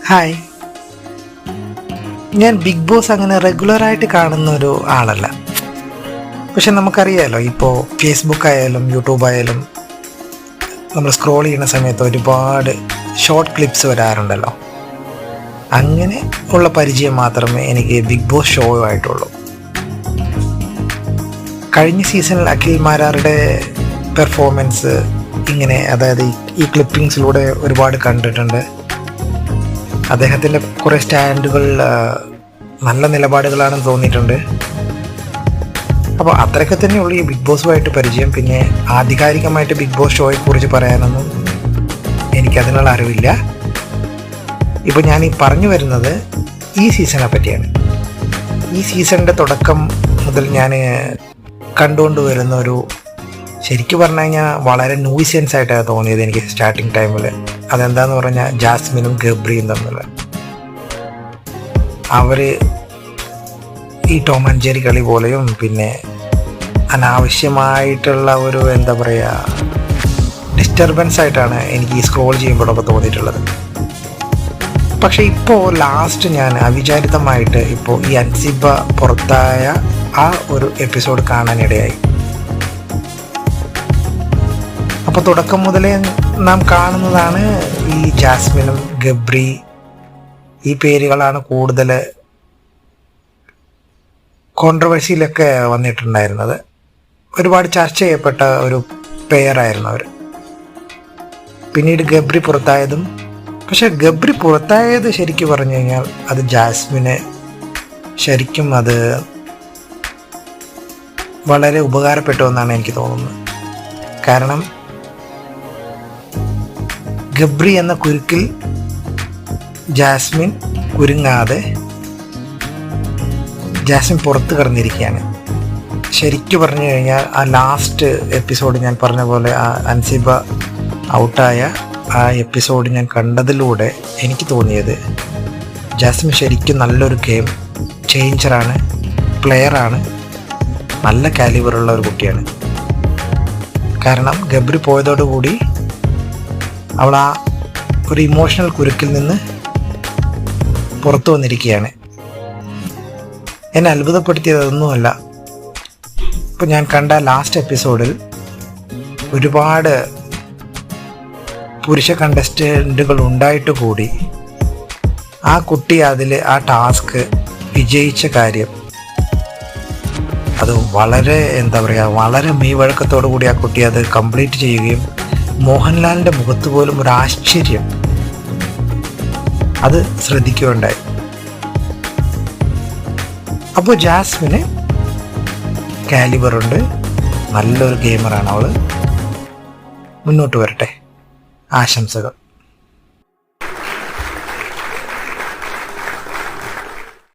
Hi. ഞാൻ big boss അങ്ങനെ റെഗുലറായിട്ട് കാണുന്ന ഒരു ആളല്ല. പക്ഷെ നമുക്കറിയാമല്ലോ, ഇപ്പോൾ ഫേസ്ബുക്ക് ആയാലും യൂട്യൂബ് ആയാലും നമ്മൾ സ്ക്രോൾ ചെയ്യുന്ന സമയത്ത് ഒരുപാട് ഷോർട്ട് ക്ലിപ്സ് വരാറുണ്ടല്ലോ. അങ്ങനെ ഉള്ള പരിചയം മാത്രമേ എനിക്ക് ബിഗ് ബോസ് ഷോ ആയിട്ടുള്ളൂ. കഴിഞ്ഞ സീസണിൽ അഖിൽ മാരാറുടെ പെർഫോമൻസ് ഇങ്ങനെ, അതായത് ഈ ക്ലിപ്പിങ്സിലൂടെ ഒരുപാട് കണ്ടിട്ടുണ്ട്. അദ്ദേഹത്തിൻ്റെ കുറേ സ്റ്റാൻഡുകൾ നല്ല നിലപാടുകളാണെന്ന് തോന്നിയിട്ടുണ്ട്. അപ്പോൾ അത്രയൊക്കെ തന്നെയുള്ളൂ ഈ ബിഗ് ബോസുമായിട്ട് പരിചയം. പിന്നെ ആധികാരികമായിട്ട് ബിഗ് ബോസ് ഷോയെക്കുറിച്ച് പറയാനൊന്നും എനിക്കതിനുള്ള അറിവില്ല. ഇപ്പോൾ ഞാൻ ഈ പറഞ്ഞു വരുന്നത് ഈ സീസണെ പറ്റിയാണ്. ഈ സീസണിൻ്റെ തുടക്കം മുതൽ ഞാൻ കണ്ടുകൊണ്ട് വരുന്ന ഒരു, ശരിക്കും പറഞ്ഞു കഴിഞ്ഞാൽ വളരെ ന്യൂസെൻസ് ആയിട്ടാണ് തോന്നിയത് എനിക്ക് സ്റ്റാർട്ടിങ് ടൈമിൽ. അതെന്താന്ന് പറഞ്ഞാൽ ജാസ്മിനും ഗബ്രിയും തമ്മിൽ അവർ ഈ ടോം ആൻഡ് ജെറി കളി പോലെയും പിന്നെ അനാവശ്യമായിട്ടുള്ള ഒരു എന്താ പറയുക ഡിസ്റ്റർബൻസ് ആയിട്ടാണ് എനിക്ക് ഈ സ്ക്രോൾ ചെയ്യുമ്പോഴൊക്കെ തോന്നിയിട്ടുള്ളത്. പക്ഷെ ഇപ്പോൾ ലാസ്റ്റ് ഞാൻ അവിചാരിതമായിട്ട് ഇപ്പോൾ ഈ അൻസിബ പുറത്തായ ആ ഒരു എപ്പിസോഡ് കാണാനിടയായി. അപ്പോൾ തുടക്കം മുതലേ നാം കാണുന്നതാണ് ഈ ജാസ്മിനും ഗബ്രി, ഈ പേരുകളാണ് കൂടുതൽ കോൺട്രവേഴ്സിയിലൊക്കെ വന്നിട്ടുണ്ടായിരുന്നത്. ഒരുപാട് ചർച്ച ചെയ്യപ്പെട്ട ഒരു പെയറായിരുന്നു അവർ. പിന്നീട് ഗബ്രി പുറത്തായതും, പക്ഷെ ഗബ്രി പുറത്തായത് ശരിക്കും പറഞ്ഞു കഴിഞ്ഞാൽ അത് ജാസ്മിന് ശരിക്കും അത് വളരെ ഉപകാരപ്പെട്ടു എന്നാണ് എനിക്ക് തോന്നുന്നത്. കാരണം ഗബ്രി എന്ന കുരുക്കിൽ ജാസ്മിൻ കുരുങ്ങാതെ ജാസ്മിൻ പുറത്ത് കിടന്നിരിക്കുകയാണ്. ശരിക്കും പറഞ്ഞു കഴിഞ്ഞാൽ ആ ലാസ്റ്റ് എപ്പിസോഡ് ഞാൻ പറഞ്ഞ പോലെ ആ അൻസിബ ഔട്ടായ ആ എപ്പിസോഡ് ഞാൻ കണ്ടതിലൂടെ എനിക്ക് തോന്നിയത് ജാസ്മിൻ ശരിക്കും നല്ലൊരു ഗെയിം ചേഞ്ചറാണ്, പ്ലെയറാണ്, നല്ല കാലിബറുള്ള ഒരു കുട്ടിയാണ്. കാരണം ഗബ്രി പോയതോടുകൂടി അവൾ ആ ഒരു ഇമോഷണൽ കുരുക്കിൽ നിന്ന് പുറത്തു വന്നിരിക്കുകയാണ്. എന്നെ അത്ഭുതപ്പെടുത്തിയതൊന്നുമല്ല, ഇപ്പം ഞാൻ കണ്ട ലാസ്റ്റ് എപ്പിസോഡിൽ ഒരുപാട് പുരുഷ കണ്ടസ്റ്റൻറ്റുകൾ ഉണ്ടായിട്ട് കൂടി ആ കുട്ടി അതിൽ ആ ടാസ്ക് വിജയിച്ച കാര്യം അത് വളരെ എന്താ പറയുക, വളരെ മെയ്വഴക്കത്തോടു കൂടി ആ കുട്ടി അത് കംപ്ലീറ്റ് ചെയ്യുകയും മോഹൻലാലിൻ്റെ മുഖത്ത് പോലും ഒരു ആശ്ചര്യം അത് ശ്രദ്ധിക്കുകയുണ്ടായി. അപ്പോൾ ജാസ്മിന് കാലിബറുണ്ട്, നല്ലൊരു ഗെയിമറാണ് അവൾ. മുന്നോട്ട് വരട്ടെ. ആശംസകൾ.